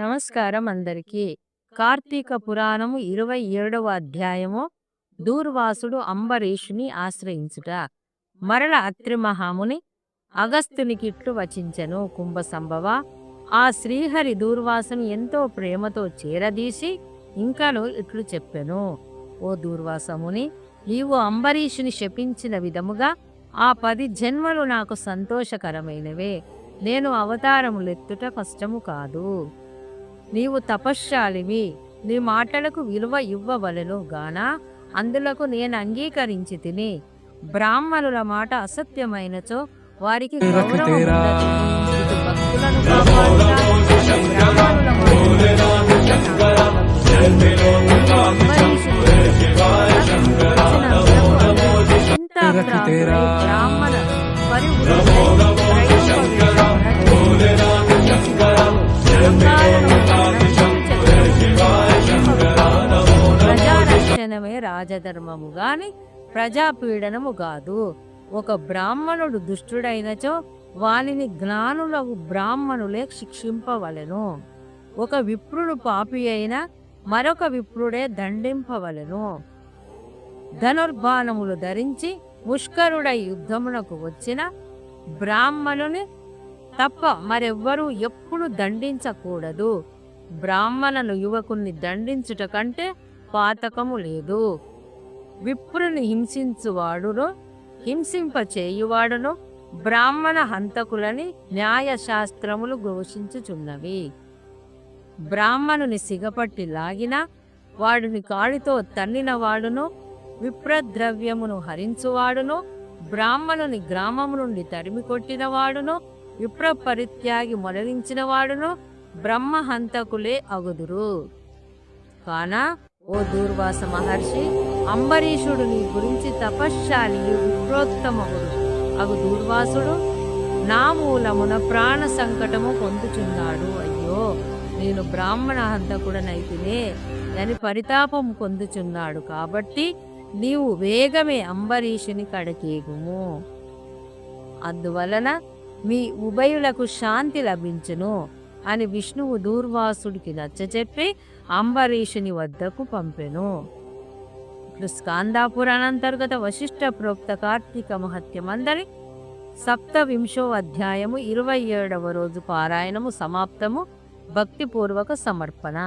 నమస్కారం అందరికీ. కార్తీక పురాణము 27వ అధ్యాయము. దూర్వాసుడు అంబరీషుని ఆశ్రయించుట. మరల అత్రి మహాముని అగస్త్యునికిట్లు వచించెను. కుంభ సంభవ, ఆ శ్రీహరి దూర్వాసుని ఎంతో ప్రేమతో చేరదీసి ఇంకను ఇట్లు చెప్పెను. ఓ దూర్వాసముని, నీవు అంబరీషుని శపించిన విధముగా ఆ 10 జన్మలు నాకు సంతోషకరమైనవే. నేను అవతారములెత్తుట కష్టము కాదు. నీవు తపశ్శాలివి, నీ మాటలకు విలువ ఇవ్వవలెను గాన అందులకు నేను అంగీకరించి తిని. బ్రాహ్మణుల మాట అసత్యమైనచో వారికి గౌరవం ఉండదు. ఇటు భక్తులను కాపాడుట, బ్రాహ్మణుల బ్రాహ్మణ ప్రజారక్షణమే రాజధర్మము గాని ప్రజాపీడనము కాదు. ఒక బ్రాహ్మణుడు దుష్టుడైనచో వానిని జ్ఞానులకు బ్రాహ్మణులే శిక్షింపవలెను. ఒక విప్రుడు పాపి అయినా మరొక విప్రుడే దండింపవలెను. ధనుర్బాణములు ధరించి ముష్కరుడై యుద్ధమునకు వచ్చిన బ్రాహ్మణుని తప్ప మరెవ్వరూ ఎప్పుడు దండించకూడదు. బ్రాహ్మణులు యువకుణ్ణి దండించుట కంటే పాతకము లేదు. విప్రుని హింసించువాడును హింసింపచేయువాడును బ్రాహ్మణ హంతకులని న్యాయశాస్త్రములు ఘోషించుచున్నవి. బ్రాహ్మణుని సిగపట్టి లాగిన వాడిని కాడితో తన్నిన వాడును, విప్రద్రవ్యమును హరించువాడును, బ్రాహ్మణుని గ్రామము నుండి తరిమి కొట్టిన వాడును, విప్ర పరిత్యాగి మొదలించిన వాడును బ్రహ్మహంతకులే అగుదురు. కాన ఓ దూర్వాస మహర్షి, అంబరీషుడు నీ గురించి తపశ్శాలి విప్రోత్తమగుడు అగు దూర్వాసుడు నా మూలమున ప్రాణ సంకటము పొందుచున్నాడు. అయ్యో, నేను బ్రాహ్మణ హంతకుడనైతినే అని పరితాపం పొందుచున్నాడు. కాబట్టి నీవు వేగమే అంబరీషుని కడకేగుము. అందువలన మీ ఉభయులకు శాంతి లభించును అని విష్ణువు దూర్వాసుడికి నచ్చచెప్పి అంబరీషుని వద్దకు పంపెను. ఇప్పుడు స్కాందాపురాణంతర్గత వశిష్ఠ ప్రోక్త కార్తీక మహత్యమందరి 27వ అధ్యాయము 27వ రోజు పారాయణము సమాప్తము. భక్తిపూర్వక సమర్పణ.